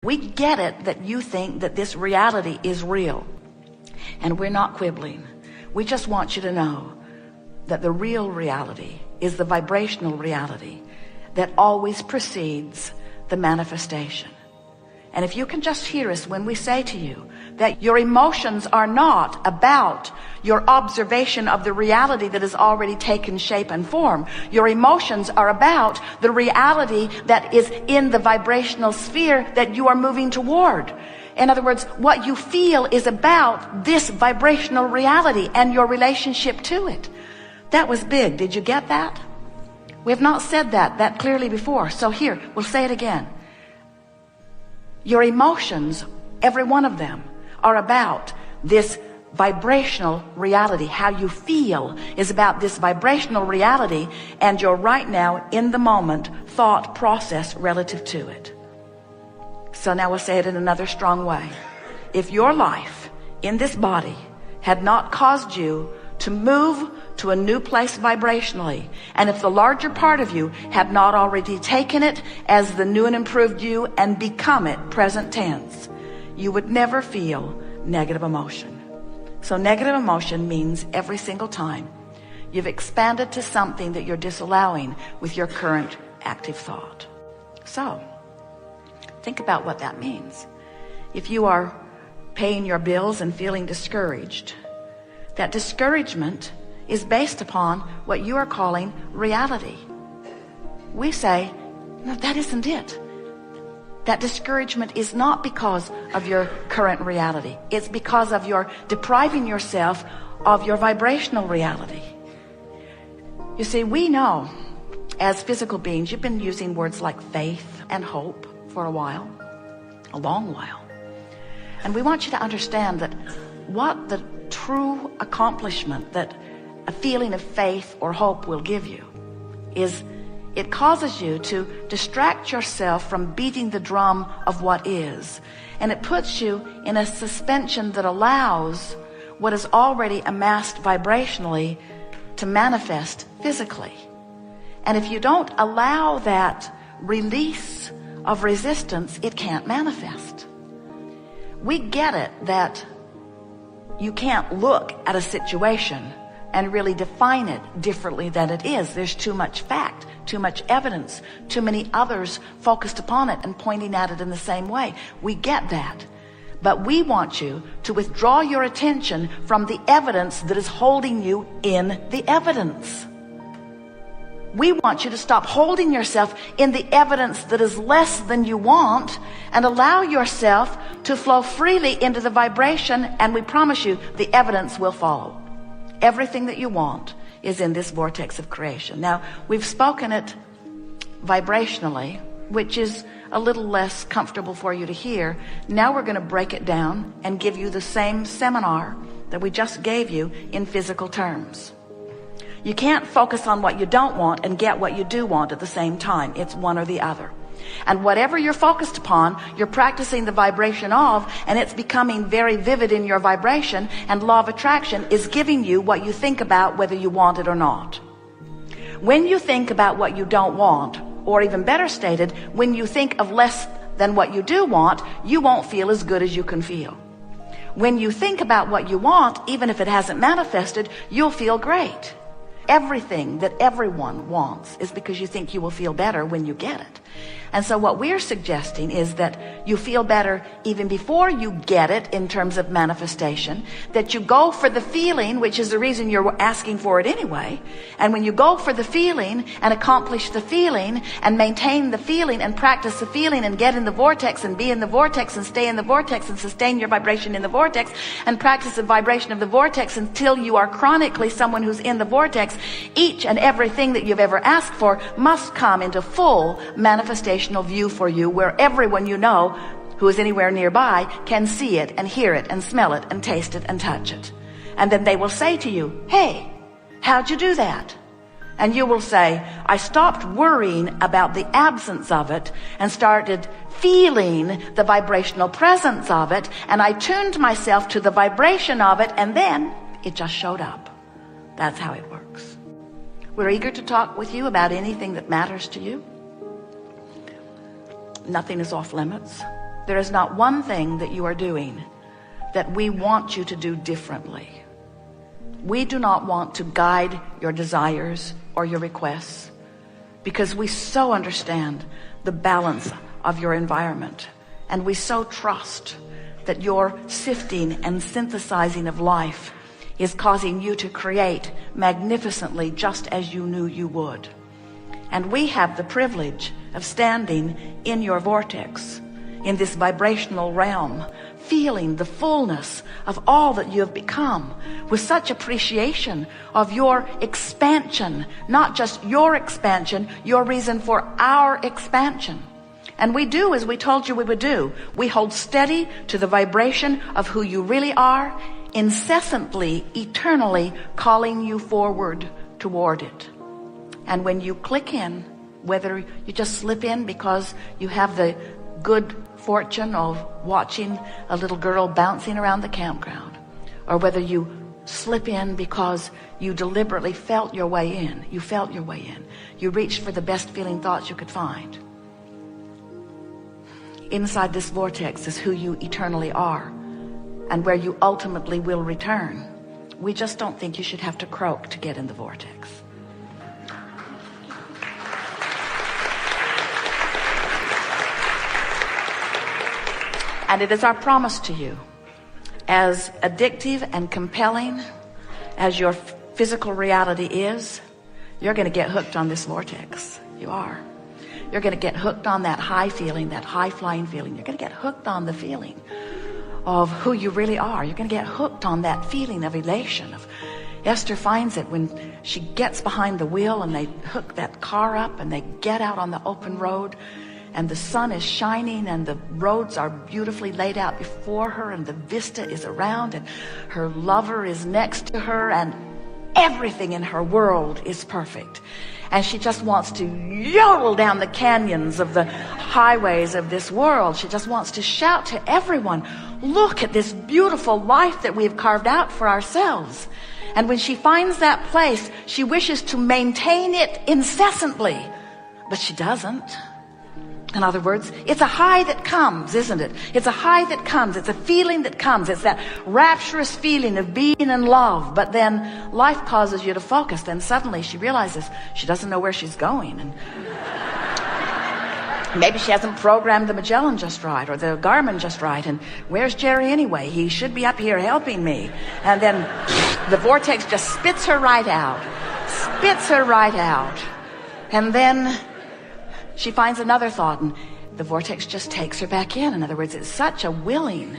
We get it that you think that this reality is real, and we're not quibbling. We just want you to know that the real reality is the vibrational reality that always precedes the manifestation. And if you can just hear us when we say to you that your emotions are not about your observation of the reality that has already taken shape and form. Your emotions are about the reality that is in the vibrational sphere that you are moving toward. In other words, what you feel is about this vibrational reality and your relationship to it. That was big. Did you get that? We have not said that clearly before. So here, we'll say it again. Your emotions, every one of them, are about this vibrational reality. How you feel is about this vibrational reality and your right now, in the moment, thought process relative to it. So now we'll say it in another strong way. If your life in this body had not caused you to move to a new place vibrationally, and if the larger part of you had not already taken it as the new and improved you and become it present tense, you would never feel negative emotion. So negative emotion means every single time you've expanded to something that you're disallowing with your current active thought. So think about what that means. If you are paying your bills and feeling discouraged, that discouragement is based upon what you are calling reality. We say, no, that isn't it. That discouragement is not because of your current reality. It's because of your depriving yourself of your vibrational reality. You see, we know as physical beings, you've been using words like faith and hope for a while, a long while. And we want you to understand that what the true accomplishment that a feeling of faith or hope will give you is it causes you to distract yourself from beating the drum of what is, and it puts you in a suspension that allows what is already amassed vibrationally to manifest physically. And if you don't allow that release of resistance, it can't manifest. We get it that you can't look at a situation and really define it differently than it is. There's too much fact, too much evidence, too many others focused upon it and pointing at it in the same way. We get that. But we want you to withdraw your attention from the evidence that is holding you in the evidence. We want you to stop holding yourself in the evidence that is less than you want and allow yourself to flow freely into the vibration, and we promise you the evidence will follow. Everything that you want is in this vortex of creation. Now, we've spoken it vibrationally, which is a little less comfortable for you to hear. Now we're going to break it down and give you the same seminar that we just gave you in physical terms. You can't focus on what you don't want and get what you do want at the same time. It's one or the other. And whatever you're focused upon, you're practicing the vibration of, and it's becoming very vivid in your vibration, and law of attraction is giving you what you think about, whether you want it or not. When you think about what you don't want, or even better stated, when you think of less than what you do want, you won't feel as good as you can feel. When you think about what you want, even if it hasn't manifested, you'll feel great. Everything that everyone wants is because you think you will feel better when you get it. And so what we're suggesting is that you feel better even before you get it in terms of manifestation, that you go for the feeling, which is the reason you're asking for it anyway. And when you go for the feeling and accomplish the feeling and maintain the feeling and practice the feeling and get in the vortex and be in the vortex and stay in the vortex and sustain your vibration in the vortex and practice the vibration of the vortex until you are chronically someone who's in the vortex, each and everything that you've ever asked for must come into full manifestation view for you, where everyone you know who is anywhere nearby can see it and hear it and smell it and taste it and touch it. And then they will say to you, hey, how'd you do that? And you will say, I stopped worrying about the absence of it and started feeling the vibrational presence of it, and I tuned myself to the vibration of it, and then it just showed up. That's how it works. We're eager to talk with you about anything that matters to you. Nothing is off limits. There is not one thing that you are doing that we want you to do differently. We do not want to guide your desires or your requests, because we so understand the balance of your environment, and we so trust that your sifting and synthesizing of life is causing you to create magnificently, just as you knew you would. And we have the privilege of standing in your vortex, in this vibrational realm, feeling the fullness of all that you have become, with such appreciation of your expansion, not just your expansion, your reason for our expansion. And we do as we told you we would do. We hold steady to the vibration of who you really are, incessantly, eternally calling you forward toward it. And when you click in, whether you just slip in because you have the good fortune of watching a little girl bouncing around the campground, or whether you slip in because you deliberately felt your way in, you reached for the best feeling thoughts you could find. Inside this vortex is who you eternally are, and where you ultimately will return. We just don't think you should have to croak to get in the vortex. And it is our promise to you, as addictive and compelling as your physical reality is, you're going to get hooked on this vortex. You are. You're going to get hooked on that high feeling, that high flying feeling. You're going to get hooked on the feeling of who you really are. You're going to get hooked on that feeling of elation. Esther finds it when she gets behind the wheel and they hook that car up and they get out on the open road, and the sun is shining and the roads are beautifully laid out before her, and the vista is around, and her lover is next to her, and everything in her world is perfect. And she just wants to yodel down the canyons of the highways of this world. She just wants to shout to everyone, look at this beautiful life that we've carved out for ourselves. And when she finds that place, she wishes to maintain it incessantly, but she doesn't. In other words, it's a high that comes, isn't it? It's a high that comes. It's a feeling that comes. It's that rapturous feeling of being in love. But then life causes you to focus. Then suddenly she realizes she doesn't know where she's going. And maybe she hasn't programmed the Magellan just right, or the Garmin just right. And where's Jerry anyway? He should be up here helping me. And then the vortex just spits her right out. Spits her right out. And then she finds another thought, and the vortex just takes her back in. In other words, it's such a willing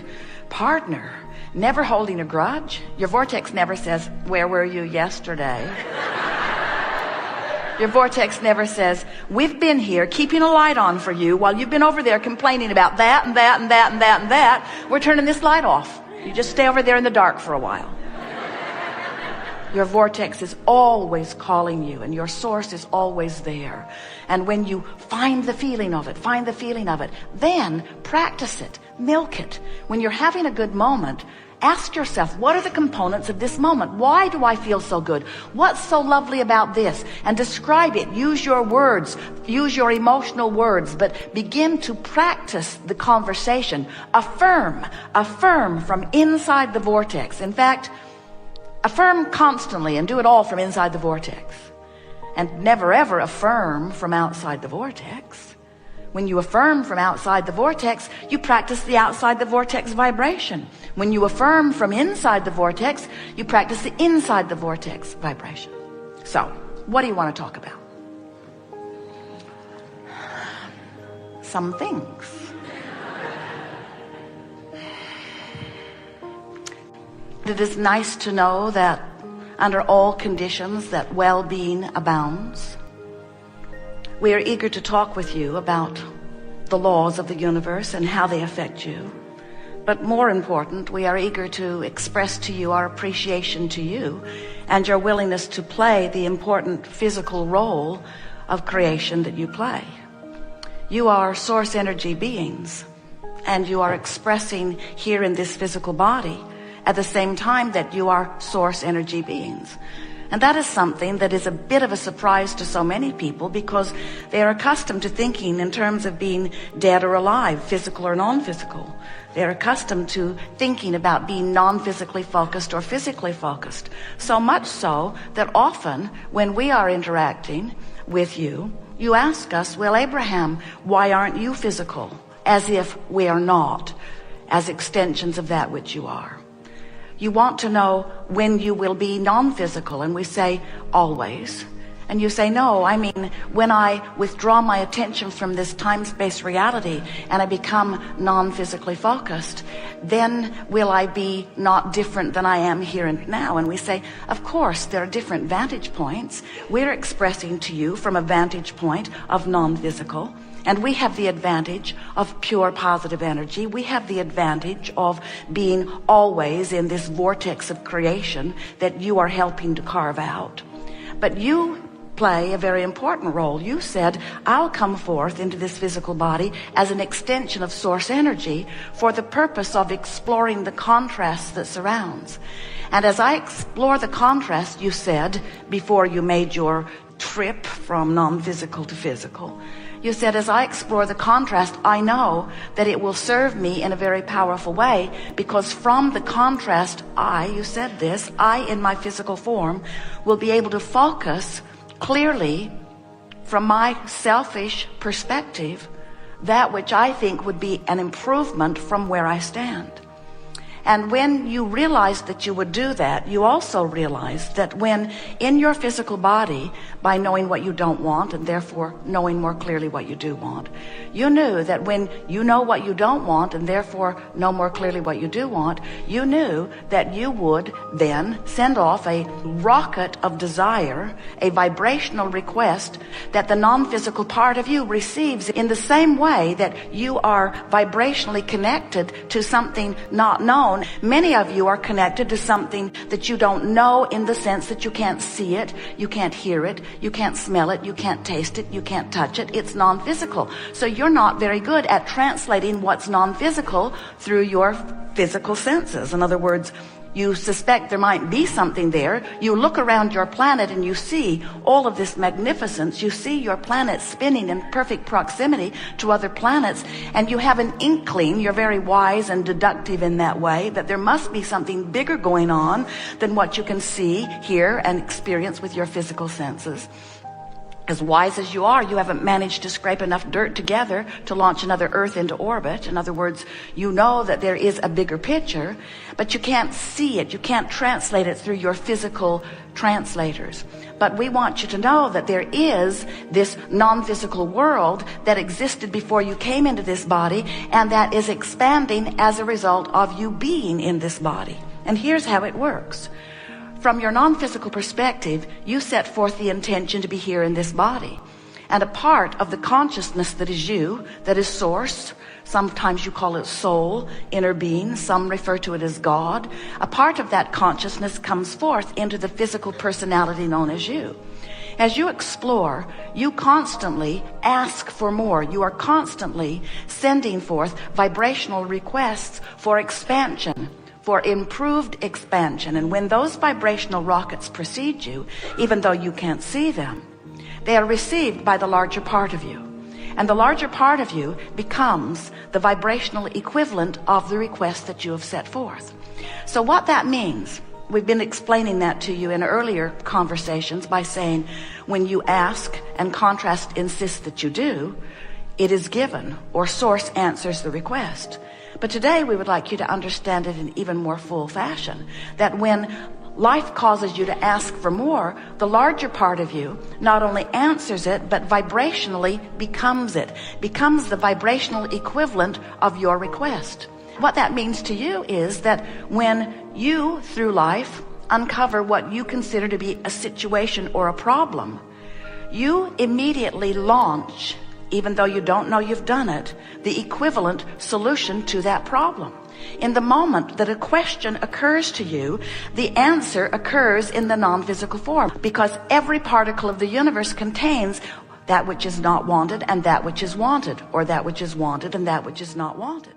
partner, never holding a grudge. Your vortex never says, where were you yesterday? Your vortex never says, we've been here keeping a light on for you while you've been over there complaining about that and that and that and that and that. We're turning this light off. You just stay over there in the dark for a while. Your vortex is always calling you, and your source is always there. And when you find the feeling of it, then practice it, milk it. When you're having a good moment, ask yourself, what are the components of this moment? Why do I feel so good? What's so lovely about this? And describe it. Use your words. Use your emotional words, but begin to practice the conversation. Affirm from inside the vortex. In fact, affirm constantly and do it all from inside the vortex. And never ever affirm from outside the vortex. When you affirm from outside the vortex, you practice the outside the vortex vibration. When you affirm from inside the vortex, you practice the inside the vortex vibration. So, what do you want to talk about? Some things. It is nice to know that under all conditions that well-being abounds. We are eager to talk with you about the laws of the universe and how they affect you. But more important, we are eager to express to you our appreciation to you and your willingness to play the important physical role of creation that you play. You are source energy beings, and you are expressing here in this physical body at the same time that you are source energy beings. And that is something that is a bit of a surprise to so many people, because they are accustomed to thinking in terms of being dead or alive, physical or non-physical. They're accustomed to thinking about being non-physically focused or physically focused. So much so that often when we are interacting with you, you ask us, well, Abraham, why aren't you physical? As if we are not, as extensions of that which you are. You want to know when you will be non-physical, and we say, always. And you say, no, I mean, when I withdraw my attention from this time-space reality and I become non-physically focused, then will I be not different than I am here and now? And we say, of course, there are different vantage points. We're expressing to you from a vantage point of non-physical. And we have the advantage of pure positive energy. We have the advantage of being always in this vortex of creation that you are helping to carve out. But you play a very important role. You said, I'll come forth into this physical body as an extension of source energy for the purpose of exploring the contrast that surrounds. And as I explore the contrast, you said, before you made your trip from non-physical to physical, you said, as I explore the contrast, I know that it will serve me in a very powerful way, because from the contrast, you said this, I in my physical form will be able to focus clearly from my selfish perspective that which I think would be an improvement from where I stand. And when you realized that you would do that, you also realized that when in your physical body, by knowing what you don't want and therefore knowing more clearly what you do want, you knew that when you know what you don't want and therefore know more clearly what you do want, you knew that you would then send off a rocket of desire, a vibrational request that the non-physical part of you receives in the same way that you are vibrationally connected to something not known. Many of you are connected to something that you don't know, in the sense that you can't see it, you can't hear it, you can't smell it, you can't taste it, you can't touch it. It's non-physical. So you're not very good at translating what's non-physical through your physical senses. In other words, you suspect there might be something there. You look around your planet and you see all of this magnificence. You see your planet spinning in perfect proximity to other planets, and you have an inkling, you're very wise and deductive in that way, that there must be something bigger going on than what you can see, hear, and experience with your physical senses. As wise as you are, you haven't managed to scrape enough dirt together to launch another Earth into orbit. In other words, you know that there is a bigger picture, but you can't see it. You can't translate it through your physical translators. But we want you to know that there is this non-physical world that existed before you came into this body, and that is expanding as a result of you being in this body. And here's how it works. From your non-physical perspective, you set forth the intention to be here in this body. And a part of the consciousness that is you, that is source, sometimes you call it soul, inner being, some refer to it as God. A part of that consciousness comes forth into the physical personality known as you. As you explore, you constantly ask for more. You are constantly sending forth vibrational requests for expansion, for improved expansion. And when those vibrational rockets precede you, even though you can't see them, they are received by the larger part of you. And the larger part of you becomes the vibrational equivalent of the request that you have set forth. So what that means, we've been explaining that to you in earlier conversations by saying, when you ask and contrast insists that you do, it is given, or source answers the request. But today we would like you to understand it in even more full fashion, that when life causes you to ask for more, the larger part of you not only answers it, but vibrationally becomes it, becomes the vibrational equivalent of your request. What that means to you is that when you, through life, uncover what you consider to be a situation or a problem, you immediately launch, even though you don't know you've done it, the equivalent solution to that problem. In the moment that a question occurs to you, the answer occurs in the non-physical form, because every particle of the universe contains that which is not wanted and that which is wanted, or that which is wanted and that which is not wanted.